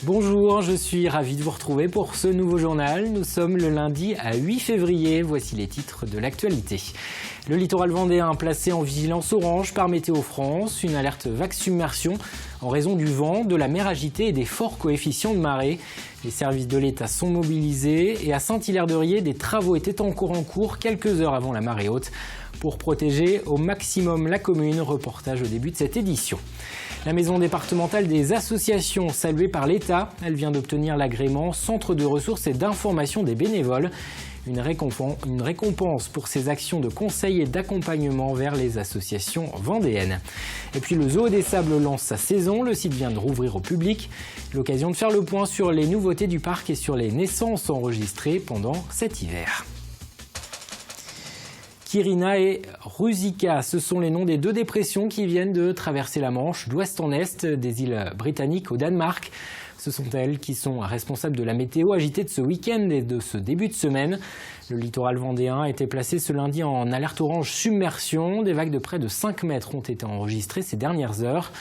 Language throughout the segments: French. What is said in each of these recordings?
Bonjour, je suis ravi de vous retrouver pour ce nouveau journal. Nous sommes le lundi à 8 février. Voici les titres de l'actualité. Le littoral vendéen placé en vigilance orange par Météo France. Une alerte vague submersion en raison du vent, de la mer agitée et des forts coefficients de marée. Les services de l'État sont mobilisés et à Saint-Hilaire-de-Riez, des travaux étaient encore en cours quelques heures avant la marée haute pour protéger au maximum la commune. Reportage au début de cette édition. La maison départementale des associations saluée par l'État, elle vient d'obtenir l'agrément Centre de ressources et d'information des bénévoles. Une récompense pour ses actions de conseil et d'accompagnement vers les associations vendéennes. Et puis le Zoo des Sables lance sa saison, le site vient de rouvrir au public. L'occasion de faire le point sur les nouveautés du parc et sur les naissances enregistrées pendant cet hiver. Kirina et Rusika, ce sont les noms des deux dépressions qui viennent de traverser la Manche d'ouest en est des îles britanniques au Danemark. Ce sont elles qui sont responsables de la météo agitée de ce week-end et de ce début de semaine. Le littoral vendéen a été placé ce lundi en alerte orange submersion. Des vagues de près de 5 mètres ont été enregistrées ces dernières heures.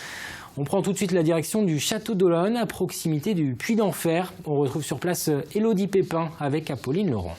On prend tout de suite la direction du château d'Olonne, à proximité du Puy d'Enfer. On retrouve sur place Élodie Pépin avec Apolline Laurent.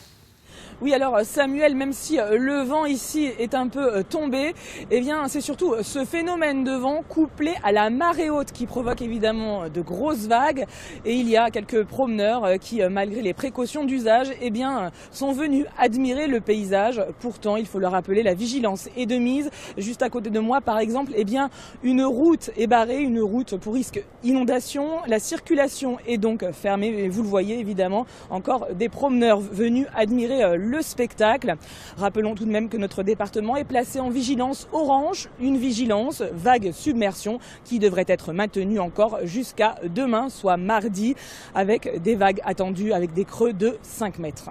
Oui, alors Samuel, même si le vent ici est un peu tombé, eh bien c'est surtout ce phénomène de vent couplé à la marée haute qui provoque évidemment de grosses vagues. Et il y a quelques promeneurs qui, malgré les précautions d'usage, eh bien sont venus admirer le paysage. Pourtant, il faut le rappeler, la vigilance est de mise. Juste à côté de moi, par exemple, eh bien une route est barrée, une route pour risque inondation. La circulation est donc fermée. Et vous le voyez évidemment, encore des promeneurs venus admirer le spectacle. Rappelons tout de même que notre département est placé en vigilance orange, une vigilance vague submersion qui devrait être maintenue encore jusqu'à demain, soit mardi, avec des vagues attendues avec des creux de 5 mètres.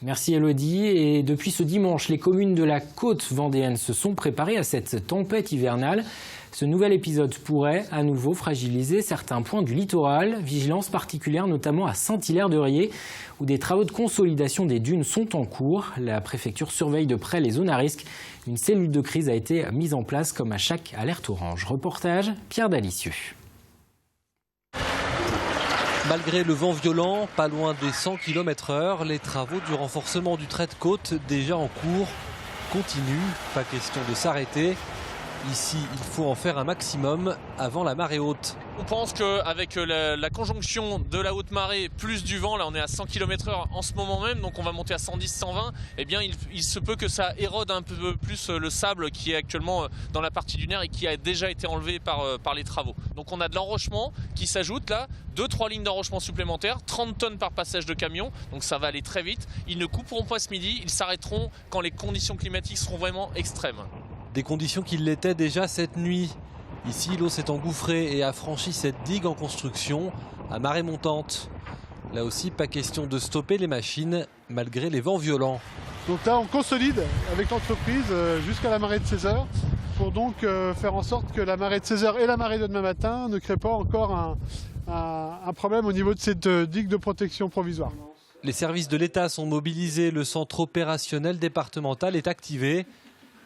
Merci Élodie. Et depuis ce dimanche, les communes de la côte vendéenne se sont préparées à cette tempête hivernale. Ce nouvel épisode pourrait à nouveau fragiliser certains points du littoral. Vigilance particulière notamment à Saint-Hilaire-de-Riez où des travaux de consolidation des dunes sont en cours. La préfecture surveille de près les zones à risque. Une cellule de crise a été mise en place comme à chaque alerte orange. Reportage Pierre Dalicieux. Malgré le vent violent, pas loin des 100 km/h, les travaux du renforcement du trait de côte déjà en cours continuent. Pas question de s'arrêter. Ici, il faut en faire un maximum avant la marée haute. On pense qu'avec la conjonction de la haute marée plus du vent, là on est à 100 km/h en ce moment même, donc on va monter à 110, 120, eh bien il se peut que ça érode un peu plus le sable qui est actuellement dans la partie dunaire et qui a déjà été enlevé par les travaux. Donc on a de l'enrochement qui s'ajoute là, 2-3 lignes d'enrochement supplémentaires, 30 tonnes par passage de camion, donc ça va aller très vite. Ils ne couperont pas ce midi, ils s'arrêteront quand les conditions climatiques seront vraiment extrêmes. Des conditions qui l'étaient déjà cette nuit. Ici, l'eau s'est engouffrée et a franchi cette digue en construction à marée montante. Là aussi, pas question de stopper les machines malgré les vents violents. Donc là, on consolide avec l'entreprise jusqu'à la marée de 16h pour donc faire en sorte que la marée de 16h et la marée de demain matin ne créent pas encore un problème au niveau de cette digue de protection provisoire. Les services de l'État sont mobilisés, le centre opérationnel départemental est activé.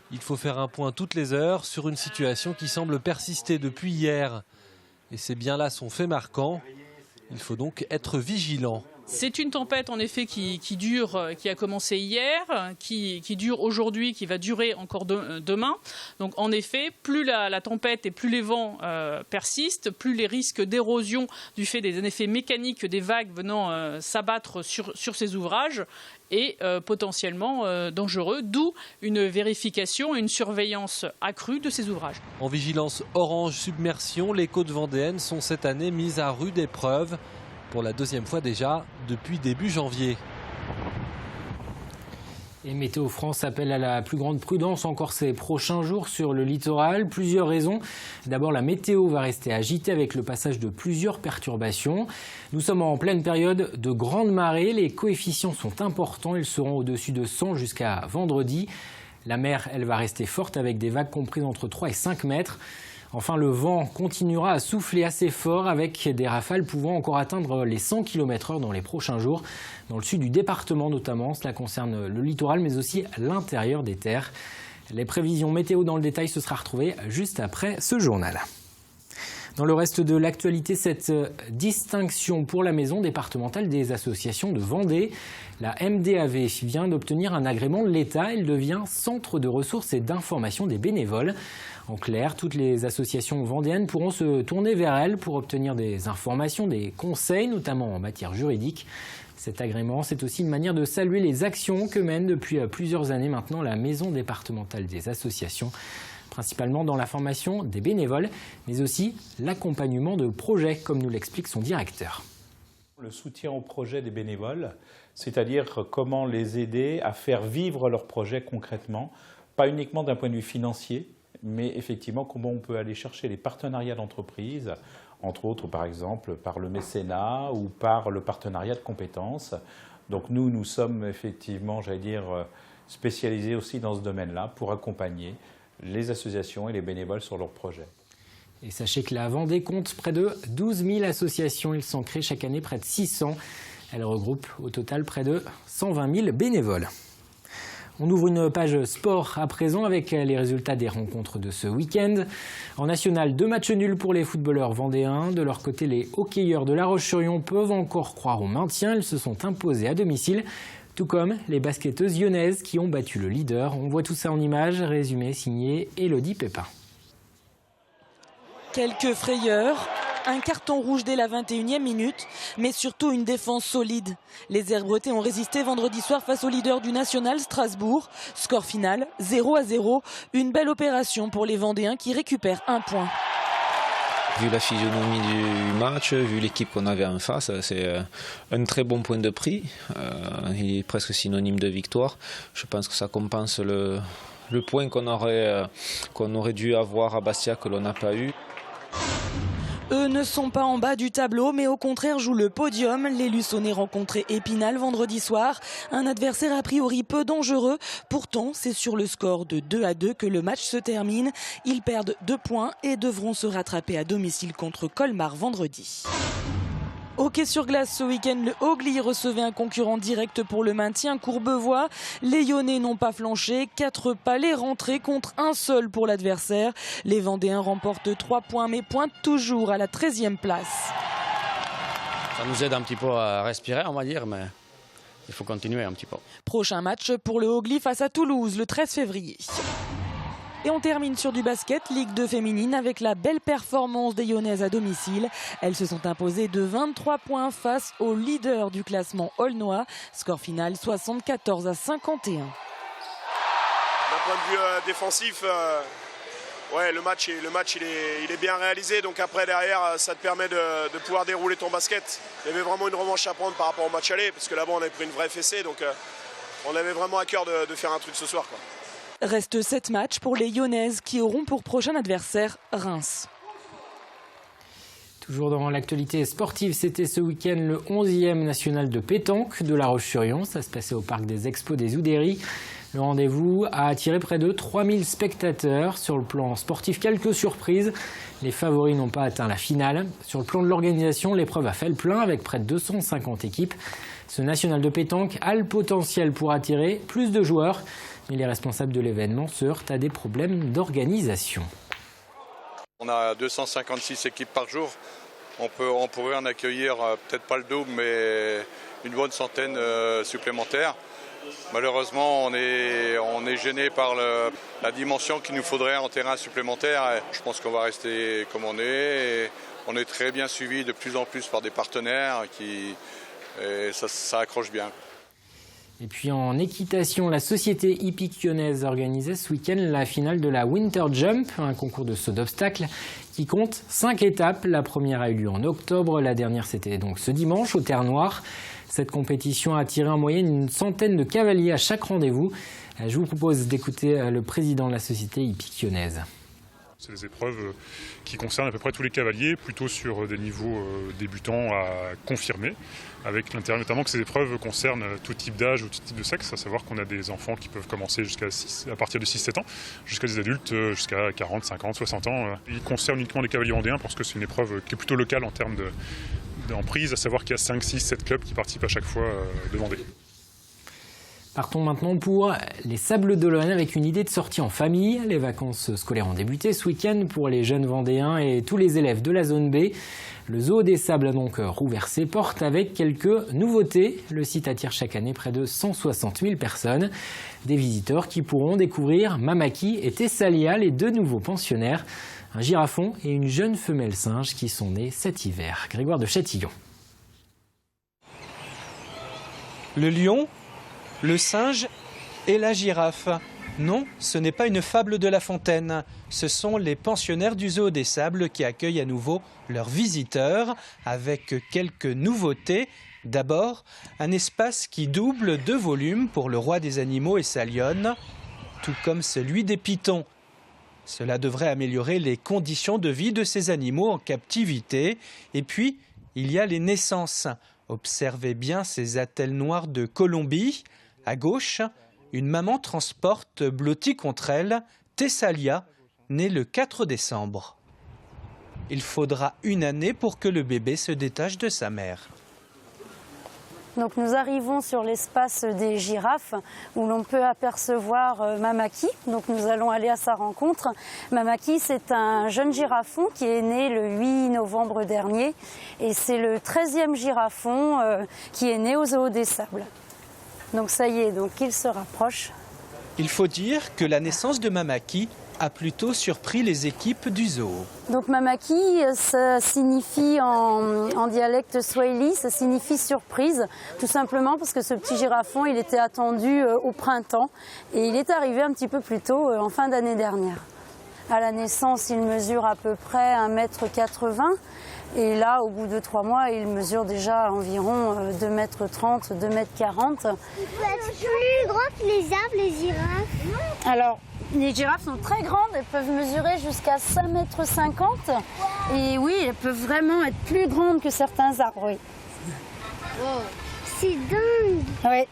Il faut faire un point toutes les heures sur une situation qui semble persister depuis hier. Et c'est bien là son fait marquant. Il faut donc être vigilant. C'est une tempête en effet qui a commencé hier, qui dure aujourd'hui, qui va durer encore demain. Donc en effet, plus la tempête et plus les vents persistent, plus les risques d'érosion du fait des effets mécaniques des vagues venant s'abattre sur ces ouvrages est potentiellement dangereux, d'où une vérification et une surveillance accrue de ces ouvrages. En vigilance orange submersion, les côtes vendéennes sont cette année mises à rude épreuve. Pour la deuxième fois déjà depuis début janvier. Et Météo France appelle à la plus grande prudence encore ces prochains jours sur le littoral. Plusieurs raisons. D'abord, la météo va rester agitée avec le passage de plusieurs perturbations. Nous sommes en pleine période de grande marée. Les coefficients sont importants. Ils seront au-dessus de 100 jusqu'à vendredi. La mer, elle va rester forte avec des vagues comprises entre 3 et 5 mètres. Enfin, le vent continuera à souffler assez fort avec des rafales pouvant encore atteindre les 100 km/h dans les prochains jours. Dans le sud du département notamment, cela concerne le littoral mais aussi l'intérieur des terres. Les prévisions météo dans le détail, ce sera retrouvé juste après ce journal. Dans le reste de l'actualité, cette distinction pour la maison départementale des associations de Vendée. La MDAV vient d'obtenir un agrément de l'État. Elle devient centre de ressources et d'information des bénévoles. En clair, toutes les associations vendéennes pourront se tourner vers elle pour obtenir des informations, des conseils, notamment en matière juridique. Cet agrément, c'est aussi une manière de saluer les actions que mène depuis plusieurs années maintenant la Maison départementale des associations, principalement dans la formation des bénévoles, mais aussi l'accompagnement de projets, comme nous l'explique son directeur. Le soutien aux projets des bénévoles, c'est-à-dire comment les aider à faire vivre leurs projets concrètement, pas uniquement d'un point de vue financier, mais effectivement comment on peut aller chercher les partenariats d'entreprise, entre autres par exemple par le mécénat ou par le partenariat de compétences. Donc nous sommes effectivement, spécialisés aussi dans ce domaine-là pour accompagner les associations et les bénévoles sur leurs projets. Et sachez que la Vendée compte près de 12 000 associations. Il s'en crée chaque année près de 600. Elle regroupe au total près de 120 000 bénévoles. On ouvre une page sport à présent avec les résultats des rencontres de ce week-end. En national, 2 matchs nuls pour les footballeurs vendéens. De leur côté, les hockeyeurs de La Roche-sur-Yon peuvent encore croire au maintien. Ils se sont imposés à domicile, tout comme les basketteuses lyonnaises qui ont battu le leader. On voit tout ça en images, résumé signé Élodie Pépin. Quelques frayeurs, un carton rouge dès la 21e minute, mais surtout une défense solide. Les Herbretais ont résisté vendredi soir face au leader du national, Strasbourg. Score final, 0-0. Une belle opération pour les Vendéens qui récupèrent un point. Vu la physionomie du match, vu l'équipe qu'on avait en face, c'est un très bon point de prix. Il est presque synonyme de victoire. Je pense que ça compense le point qu'on aurait dû avoir à Bastia que l'on n'a pas eu. Eux ne sont pas en bas du tableau, mais au contraire jouent le podium. Les Luçonnais rencontraient Épinal vendredi soir. Un adversaire a priori peu dangereux. Pourtant, c'est sur le score de 2-2 que le match se termine. Ils perdent 2 points et devront se rattraper à domicile contre Colmar vendredi. Hockey sur glace ce week-end, le Ogli recevait un concurrent direct pour le maintien, Courbevoie. Les Lyonnais n'ont pas flanché, 4 palets rentrés contre un seul pour l'adversaire. Les Vendéens remportent 3 points mais pointent toujours à la 13e place. Ça nous aide un petit peu à respirer, on va dire, mais il faut continuer un petit peu. Prochain match pour le Ogli face à Toulouse le 13 février. Et on termine sur du basket, Ligue 2 féminine, avec la belle performance des Lyonnaises à domicile. Elles se sont imposées de 23 points face au leader du classement aulnois. Score final 74-51. D'un point de vue défensif, le match il est bien réalisé. Donc après derrière, ça te permet de pouvoir dérouler ton basket. Il y avait vraiment une revanche à prendre par rapport au match aller, parce que là-bas on avait pris une vraie fessée. Donc on avait vraiment à cœur de faire un truc ce soir, quoi. Reste 7 matchs pour les Lyonnaises qui auront pour prochain adversaire Reims. Toujours dans l'actualité sportive, c'était ce week-end le 11e national de pétanque de La Roche-sur-Yon. Ça se passait au parc des Expos des Oudéries. Le rendez-vous a attiré près de 3000 spectateurs. Sur le plan sportif, quelques surprises. Les favoris n'ont pas atteint la finale. Sur le plan de l'organisation, l'épreuve a fait le plein avec près de 250 équipes. Ce national de pétanque a le potentiel pour attirer plus de joueurs. Mais les responsables de l'événement se heurtent à des problèmes d'organisation. On a 256 équipes par jour. On pourrait en accueillir peut-être pas le double, mais une bonne centaine supplémentaires. Malheureusement, on est gêné par la dimension qu'il nous faudrait en terrain supplémentaire. Je pense qu'on va rester comme on est. Et on est très bien suivi de plus en plus par des partenaires et ça accroche bien. Et puis en équitation, la société hippique lyonnaise organisait ce week-end la finale de la Winter Jump, un concours de saut d'obstacles qui compte 5 étapes. La première a eu lieu en octobre, la dernière c'était donc ce dimanche au Terre Noire. Cette compétition a attiré en moyenne une centaine de cavaliers à chaque rendez-vous. Je vous propose d'écouter le président de la société hippique lyonnaise. C'est des épreuves qui concernent à peu près tous les cavaliers, plutôt sur des niveaux débutants à confirmer, avec l'intérêt notamment que ces épreuves concernent tout type d'âge ou tout type de sexe, à savoir qu'on a des enfants qui peuvent commencer à partir de 6-7 ans, jusqu'à des adultes jusqu'à 40, 50, 60 ans. Ils concernent uniquement les cavaliers vendéens parce que c'est une épreuve qui est plutôt locale en termes d'emprise, à savoir qu'il y a 5, 6, 7 clubs qui participent à chaque fois de Vendée. Partons maintenant pour les Sables d'Olonne avec une idée de sortie en famille. Les vacances scolaires ont débuté ce week-end pour les jeunes Vendéens et tous les élèves de la zone B. Le Zoo des Sables a donc rouvert ses portes avec quelques nouveautés. Le site attire chaque année près de 160 000 personnes. Des visiteurs qui pourront découvrir Mamaki et Thessalia, les 2 nouveaux pensionnaires. Un girafon et une jeune femelle singe qui sont nés cet hiver. Grégoire de Châtillon. Le lion, le singe et la girafe. Non, ce n'est pas une fable de La Fontaine. Ce sont les pensionnaires du Zoo des Sables qui accueillent à nouveau leurs visiteurs avec quelques nouveautés. D'abord, un espace qui double de volume pour le roi des animaux et sa lionne, tout comme celui des pitons. Cela devrait améliorer les conditions de vie de ces animaux en captivité. Et puis, il y a les naissances. Observez bien ces attelles noires de Colombie. À gauche, une maman transporte blottie contre elle Thessalia, née le 4 décembre. Il faudra 1 année pour que le bébé se détache de sa mère. Donc nous arrivons sur l'espace des girafes où l'on peut apercevoir Mamaki. Donc nous allons aller à sa rencontre. Mamaki, c'est un jeune girafon qui est né le 8 novembre dernier et c'est le 13e girafon qui est né au Zoo des Sables. Donc ça y est, donc il se rapproche. Il faut dire que la naissance de Mamaki a plutôt surpris les équipes du zoo. Donc Mamaki, ça signifie en dialecte swahili, ça signifie surprise, tout simplement parce que ce petit girafon, il était attendu au printemps et il est arrivé un petit peu plus tôt, en fin d'année dernière. À la naissance, il mesure à peu près 1,80 m et là, au bout de 3 mois, il mesure déjà environ 2,30 m, 2,40 m. Il peut être plus grand que les arbres, les girafes. Alors, les girafes sont très grandes, elles peuvent mesurer jusqu'à 5,50 m. Et oui, elles peuvent vraiment être plus grandes que certains arbres, oui. Wow. C'est dingue. Oui.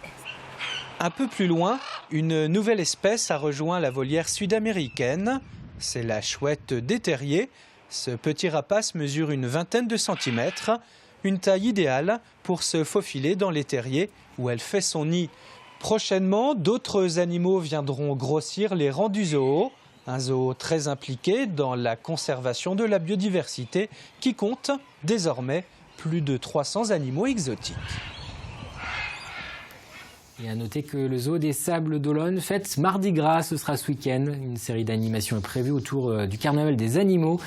Un peu plus loin, une nouvelle espèce a rejoint la volière sud-américaine. C'est la chouette des terriers. Ce petit rapace mesure une vingtaine de centimètres, une taille idéale pour se faufiler dans les terriers où elle fait son nid. Prochainement, d'autres animaux viendront grossir les rangs du zoo. Un zoo très impliqué dans la conservation de la biodiversité qui compte désormais plus de 300 animaux exotiques. Et à noter que le Zoo des Sables d'Olonne fête Mardi Gras, ce sera ce week-end. Une série d'animations est prévue autour du carnaval des animaux.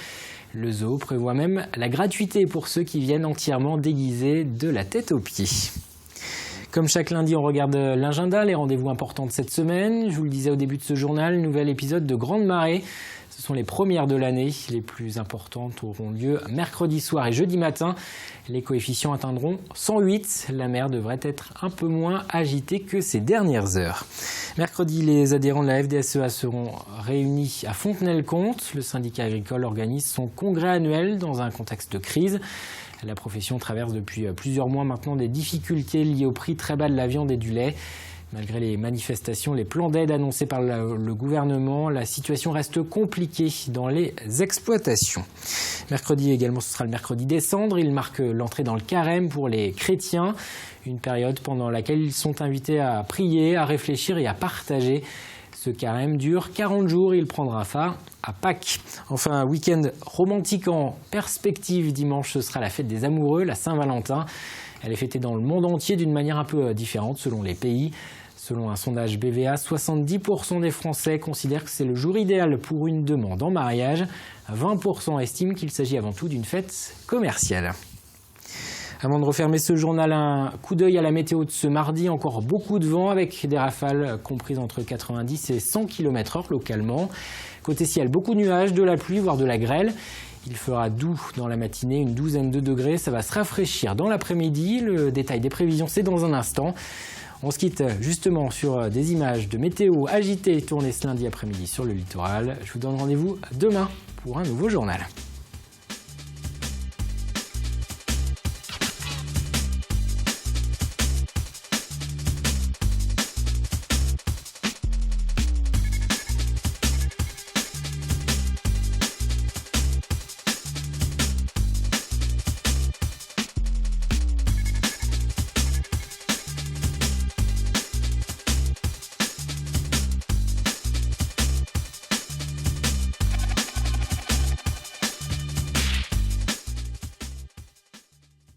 Le zoo prévoit même la gratuité pour ceux qui viennent entièrement déguisés de la tête aux pieds. Comme chaque lundi, on regarde l'agenda, les rendez-vous importants de cette semaine. Je vous le disais au début de ce journal, nouvel épisode de Grande Marée. Ce sont les premières de l'année. Les plus importantes auront lieu mercredi soir et jeudi matin. Les coefficients atteindront 108. La mer devrait être un peu moins agitée que ces dernières heures. Mercredi, les adhérents de la FDSEA seront réunis à Fontenay-le-Comte. Le syndicat agricole organise son congrès annuel dans un contexte de crise. La profession traverse depuis plusieurs mois maintenant des difficultés liées au prix très bas de la viande et du lait. Malgré les manifestations, les plans d'aide annoncés par le gouvernement, la situation reste compliquée dans les exploitations. Mercredi également, ce sera le mercredi des cendres. Il marque l'entrée dans le carême pour les chrétiens, une période pendant laquelle ils sont invités à prier, à réfléchir et à partager. Ce carême dure 40 jours, il prendra fin à Pâques. Enfin, un week-end romantique en perspective. Dimanche, ce sera la fête des amoureux, la Saint-Valentin. Elle est fêtée dans le monde entier d'une manière un peu différente selon les pays. Selon un sondage BVA, 70% des Français considèrent que c'est le jour idéal pour une demande en mariage. 20% estiment qu'il s'agit avant tout d'une fête commerciale. Avant de refermer ce journal, un coup d'œil à la météo de ce mardi. Encore beaucoup de vent avec des rafales comprises entre 90 et 100 km/h localement. Côté ciel, beaucoup de nuages, de la pluie, voire de la grêle. Il fera doux dans la matinée, une douzaine de degrés. Ça va se rafraîchir dans l'après-midi. Le détail des prévisions, c'est dans un instant. On se quitte justement sur des images de météo agitées tournées ce lundi après-midi sur le littoral. Je vous donne rendez-vous demain pour un nouveau journal.